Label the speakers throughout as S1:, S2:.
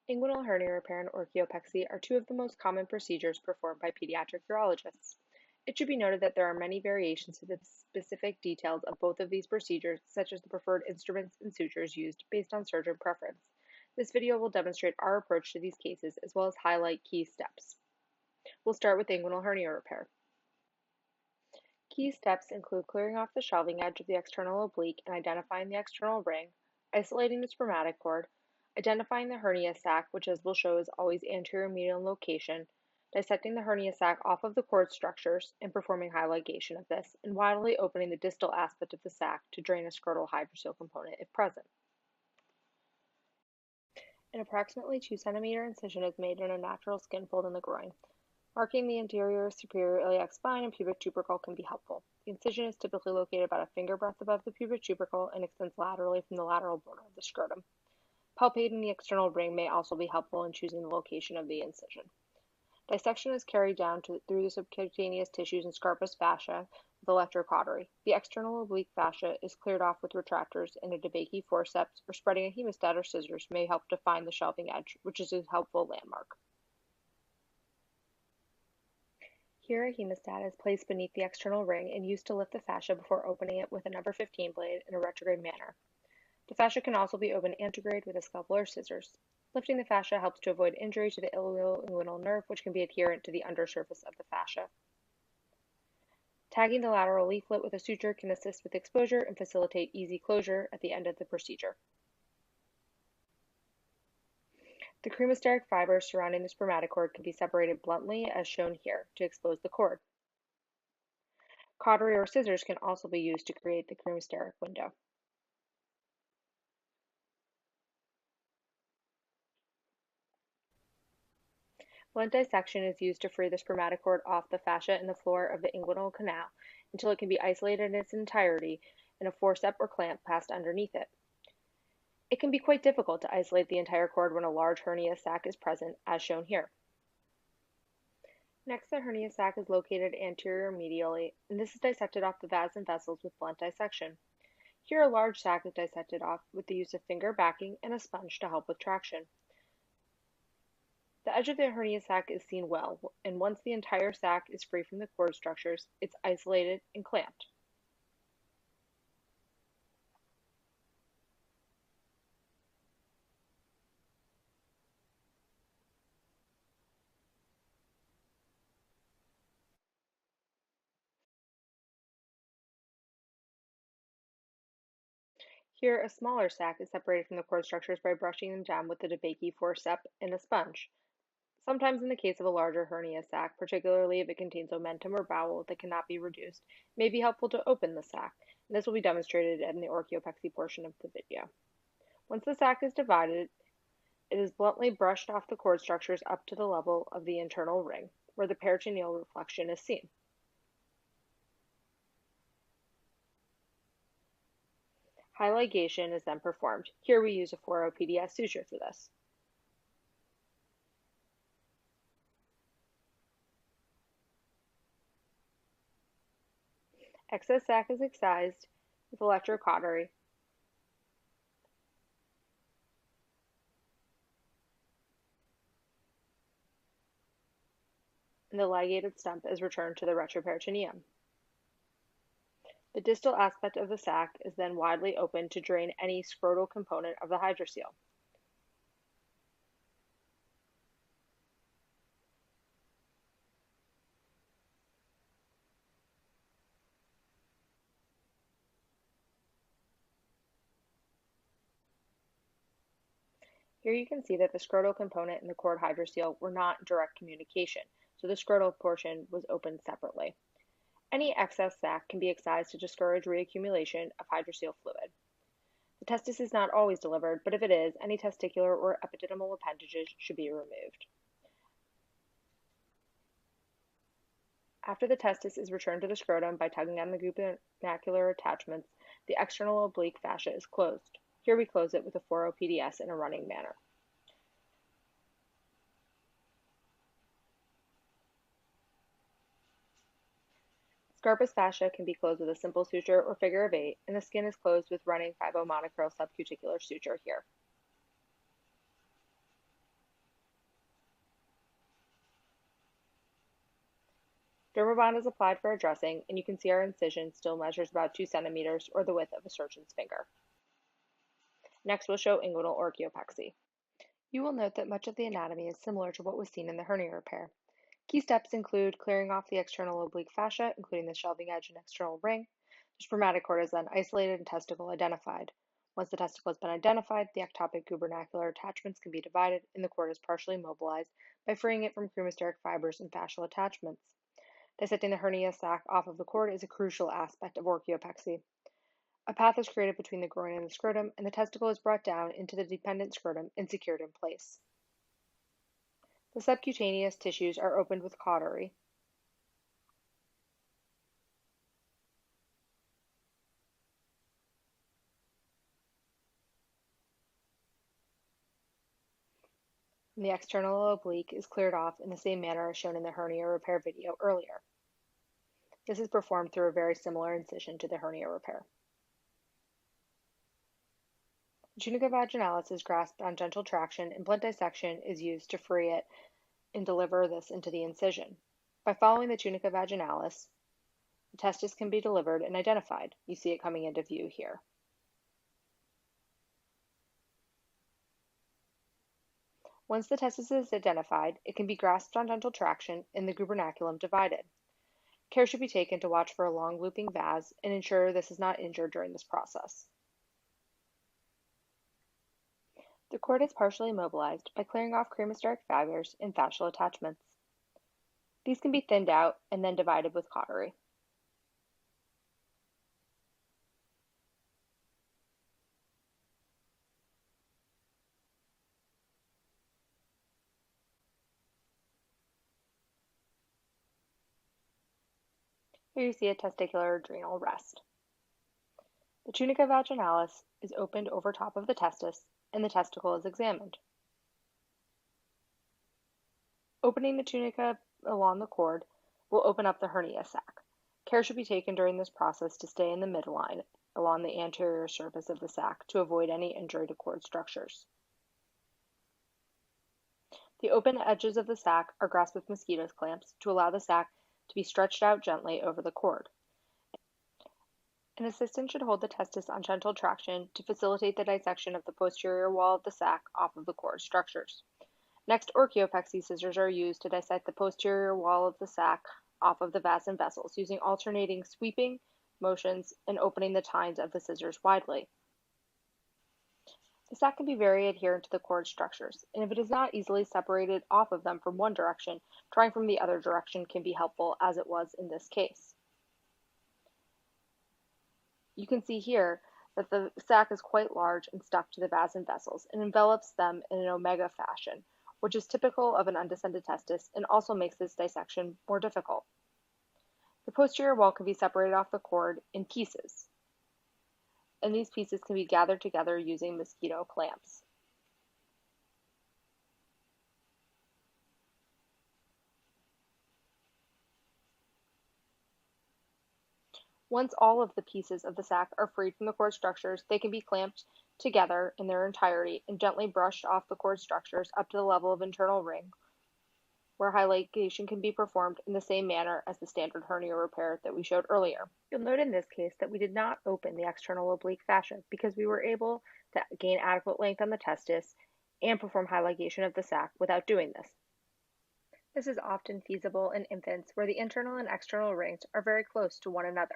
S1: Inguinal hernia repair and oquidopexia are two of the most common procedures performed by pediatric urologists. It should be noted that there are many variations to the specific details of both of these procedures, such as the preferred instruments and sutures used based on surgeon preference. This video will demonstrate our approach to these cases as well as highlight key steps. We'll start with inguinal hernia repair. Key steps include clearing off the shelving edge of the external oblique and identifying the external ring, isolating the spermatic cord, identifying the hernia sac, which as we'll show is always anterior medial in location, dissecting the hernia sac off of the cord structures and performing high ligation of this, and widely opening the distal aspect of the sac to drain a scrotal hydrocele component if present. An approximately 2 centimeter incision is made in a natural skin fold in the groin. Marking the anterior superior iliac spine and pubic tubercle can be helpful. The incision is typically located about a finger breadth above the pubic tubercle and extends laterally from the lateral border of the scrotum. Palpating the external ring may also be helpful in choosing the location of the incision. Dissection is carried down through the subcutaneous tissues and scarpous fascia with electrocautery. The external oblique fascia is cleared off with retractors, and a DeBakey forceps or spreading a hemostat or scissors may help define the shelving edge, which is a helpful landmark. Here, a hemostat is placed beneath the external ring and used to lift the fascia before opening it with a number 15 blade in a retrograde manner. The fascia can also be opened antegrade with a scalpel or scissors. Lifting the fascia helps to avoid injury to the ilioinguinal nerve, which can be adherent to the undersurface of the fascia. Tagging the lateral leaflet with a suture can assist with exposure and facilitate easy closure at the end of the procedure. The cremasteric fibers surrounding the spermatic cord can be separated bluntly, as shown here, to expose the cord. Cautery or scissors can also be used to create the cremasteric window. Blunt dissection is used to free the spermatic cord off the fascia and the floor of the inguinal canal until it can be isolated in its entirety and a forceps or clamp passed underneath it. It can be quite difficult to isolate the entire cord when a large hernia sac is present, as shown here. Next, the hernia sac is located anterior medially, and this is dissected off the vas and vessels with blunt dissection. Here, a large sac is dissected off with the use of finger backing and a sponge to help with traction. The edge of the hernia sac is seen well, and once the entire sac is free from the cord structures, it's isolated and clamped. Here, a smaller sac is separated from the cord structures by brushing them down with the DeBakey forceps and a sponge. Sometimes in the case of a larger hernia sac, particularly if it contains omentum or bowel that cannot be reduced, it may be helpful to open the sac, and this will be demonstrated in the oquidopexia portion of the video. Once the sac is divided, it is bluntly brushed off the cord structures up to the level of the internal ring, where the peritoneal reflection is seen. High ligation is then performed. Here we use a 4-0 PDS suture for this. Excess sac is excised with electrocautery. And the ligated stump is returned to the retroperitoneum. The distal aspect of the sac is then widely opened to drain any scrotal component of the hydrocele. Here you can see that the scrotal component and the cord hydrocele were not in direct communication, so the scrotal portion was opened separately. Any excess sac can be excised to discourage reaccumulation of hydrocele fluid. The testis is not always delivered, but if it is, any testicular or epididymal appendages should be removed. After the testis is returned to the scrotum by tugging on the gubernacular attachments, the external oblique fascia is closed. Here we close it with a 4-0 PDS in a running manner. Scarpous fascia can be closed with a simple suture or figure of 8, and the skin is closed with running 5-0 monocurl subcuticular suture here. Dermabond is applied for a dressing, and you can see our incision still measures about 2 centimeters, or the width of a surgeon's finger. Next, we'll show inguinal orchiopexy. You will note that much of the anatomy is similar to what was seen in the hernia repair. Key steps include clearing off the external oblique fascia, including the shelving edge and external ring. The spermatic cord is then isolated and testicle identified. Once the testicle has been identified, the ectopic gubernacular attachments can be divided, and the cord is partially mobilized by freeing it from cremasteric fibers and fascial attachments. Dissecting the hernia sac off of the cord is a crucial aspect of orchiopexy. A path is created between the groin and the scrotum, and the testicle is brought down into the dependent scrotum and secured in place. The subcutaneous tissues are opened with cautery. And the external oblique is cleared off in the same manner as shown in the hernia repair video earlier. This is performed through a very similar incision to the hernia repair. The tunica vaginalis is grasped on gentle traction, and blunt dissection is used to free it and deliver this into the incision. By following the tunica vaginalis, the testis can be delivered and identified. You see it coming into view here. Once the testis is identified, it can be grasped on gentle traction and the gubernaculum divided. Care should be taken to watch for a long looping vas and ensure this is not injured during this process. The cord is partially mobilized by clearing off cremasteric fibers and fascial attachments. These can be thinned out and then divided with cautery. Here you see a testicular adrenal rest. The tunica vaginalis is opened over top of the testis, and the testicle is examined. Opening the tunica along the cord will open up the hernia sac. Care should be taken during this process to stay in the midline along the anterior surface of the sac to avoid any injury to cord structures. The open edges of the sac are grasped with mosquito clamps to allow the sac to be stretched out gently over the cord. An assistant should hold the testis on gentle traction to facilitate the dissection of the posterior wall of the sac off of the cord structures. Next, orchiopexy scissors are used to dissect the posterior wall of the sac off of the vas and vessels, using alternating sweeping motions and opening the tines of the scissors widely. The sac can be very adherent to the cord structures, and if it is not easily separated off of them from one direction, trying from the other direction can be helpful, as it was in this case. You can see here that the sac is quite large and stuck to the vas and vessels and envelops them in an omega fashion, which is typical of an undescended testis and also makes this dissection more difficult. The posterior wall can be separated off the cord in pieces, and these pieces can be gathered together using mosquito clamps. Once all of the pieces of the sac are freed from the cord structures, they can be clamped together in their entirety and gently brushed off the cord structures up to the level of internal ring, where high ligation can be performed in the same manner as the standard hernia repair that we showed earlier. You'll note in this case that we did not open the external oblique fascia because we were able to gain adequate length on the testis and perform high ligation of the sac without doing this. This is often feasible in infants where the internal and external rings are very close to one another.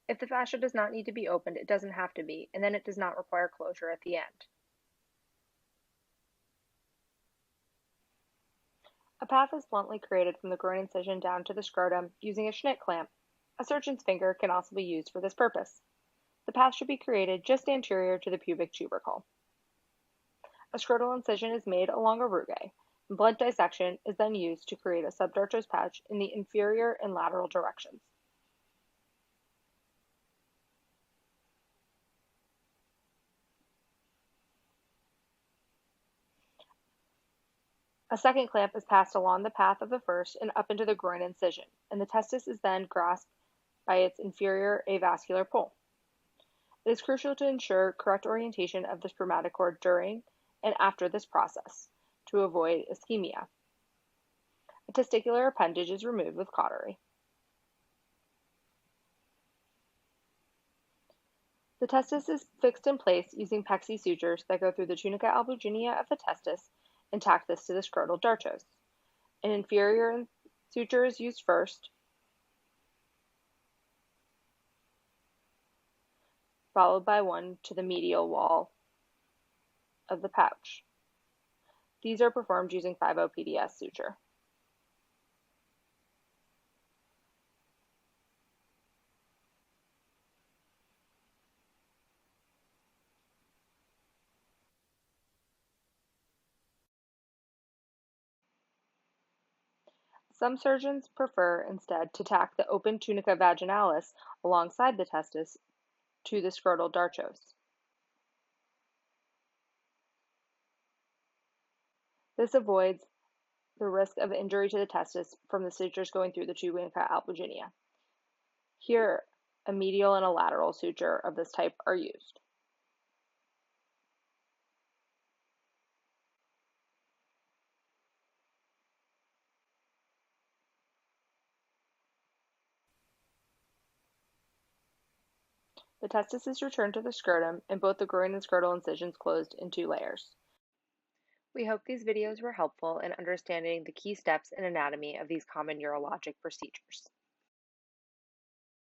S1: If the fascia does not need to be opened, it doesn't have to be, and then it does not require closure at the end. A path is bluntly created from the groin incision down to the scrotum using a Schnitt clamp. A surgeon's finger can also be used for this purpose. The path should be created just anterior to the pubic tubercle. A scrotal incision is made along a rugae, and blunt dissection is then used to create a subdartos pouch in the inferior and lateral directions. A second clamp is passed along the path of the first and up into the groin incision, and the testis is then grasped by its inferior avascular pole. It is crucial to ensure correct orientation of the spermatic cord during and after this process to avoid ischemia. A testicular appendage is removed with cautery. The testis is fixed in place using pexi sutures that go through the tunica albuginea of the testis and tack this to the scrotal dartos. An inferior suture is used first, followed by one to the medial wall of the pouch. These are performed using 5-0 PDS suture. Some surgeons prefer instead to tack the open tunica vaginalis alongside the testis to the scrotal dartos. This avoids the risk of injury to the testis from the sutures going through the tunica albuginea. Here, a medial and a lateral suture of this type are used. The testis is returned to the scrotum, and both the groin and scrotal incisions closed in 2 layers. We hope these videos were helpful in understanding the key steps and anatomy of these common urologic procedures.